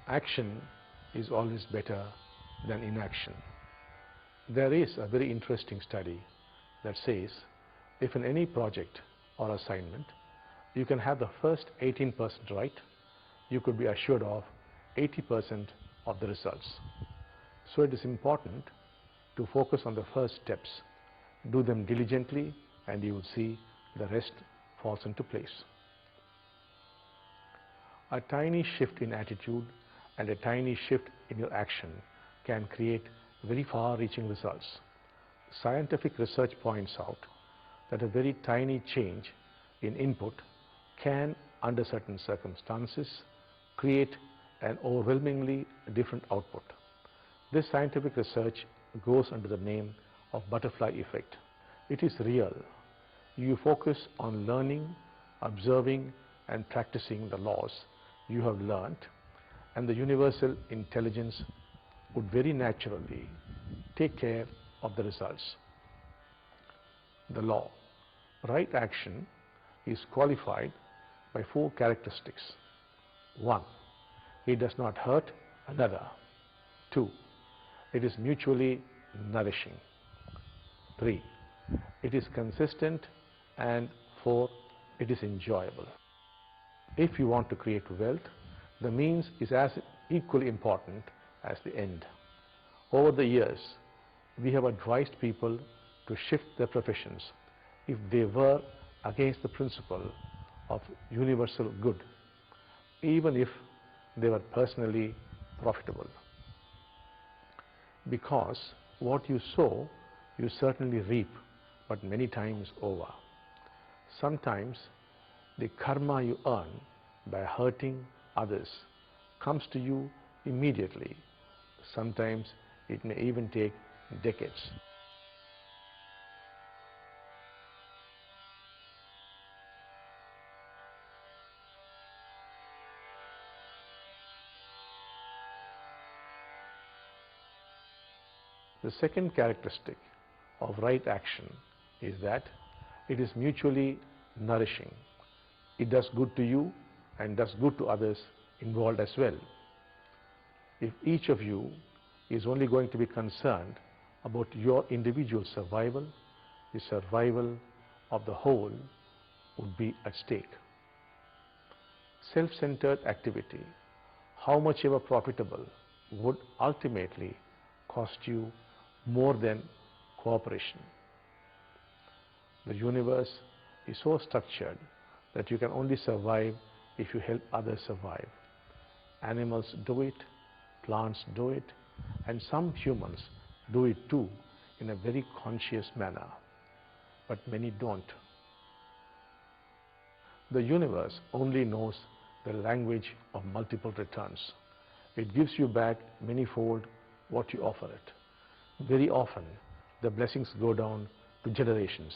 action is always better than inaction. There is a very interesting study that says if in any project or assignment you can have the first 18% right, you could be assured of 80% of the results. So it is important to focus on the first steps, do them diligently, and you will see the rest falls into place. A tiny shift in attitude and a tiny shift in your action can create very far-reaching results. Scientific research points out that a very tiny change in input can, under certain circumstances, create an overwhelmingly different output. This scientific research goes under the name of butterfly effect. It is real. You focus on learning, observing, and practicing the laws you have learnt, and the universal intelligence would very naturally take care of the results. The law, right action, is qualified by 4 characteristics. 1. It does not hurt another. 2. It is mutually nourishing. 3. It is consistent. And 4. It is enjoyable. If you want to create wealth, the means is as equally important as the end. Over the years, we have advised people to shift their professions if they were against the principle of universal good, even if they were personally profitable. Because what you sow, you certainly reap, but many times over. Sometimes the karma you earn by hurting others comes to you immediately. Sometimes it may even take decades. The second characteristic of right action is that it is mutually nourishing. It does good to you and does good to others involved as well. If each of you is only going to be concerned about your individual survival, the survival of the whole would be at stake. Self-centered activity, how much ever profitable, would ultimately cost you more than cooperation. The universe is so structured that you can only survive if you help others survive. Animals do it, plants do it, and some humans do it too in a very conscious manner, but many don't. The universe only knows the language of multiple returns. It gives you back manyfold what you offer it. Very often, the blessings go down to generations.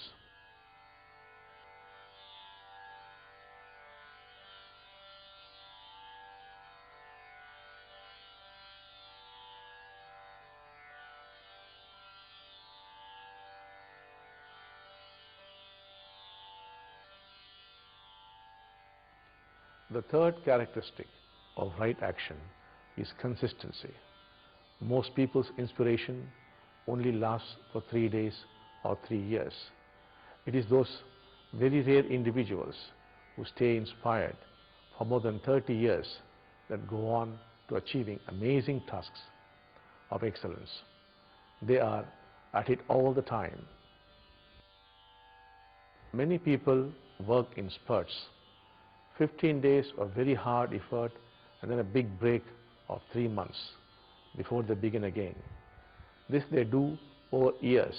The third characteristic of right action is consistency. Most people's inspiration only lasts for 3 days or 3 years. It is those very rare individuals who stay inspired for more than 30 years that go on to achieving amazing tasks of excellence. They are at it all the time. Many people work in spurts. 15 days of very hard effort and then a big break of 3 months before they begin again. This they do over years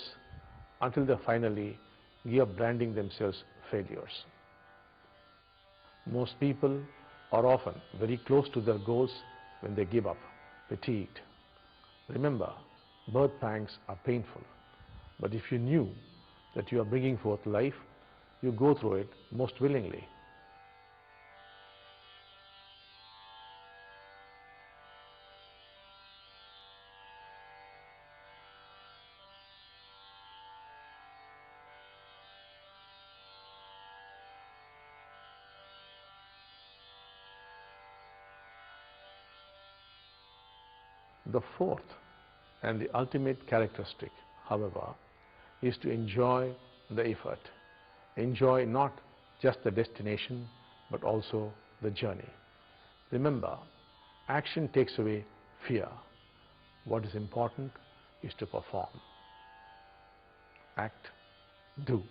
until they finally give up branding themselves failures. Most people are often very close to their goals when they give up, fatigued. Remember, birth pangs are painful, but if you knew that you are bringing forth life, you go through it most willingly. The fourth and the ultimate characteristic, however, is to enjoy the effort. Enjoy not just the destination, but also the journey. Remember, action takes away fear. What is important is to perform. Act, do.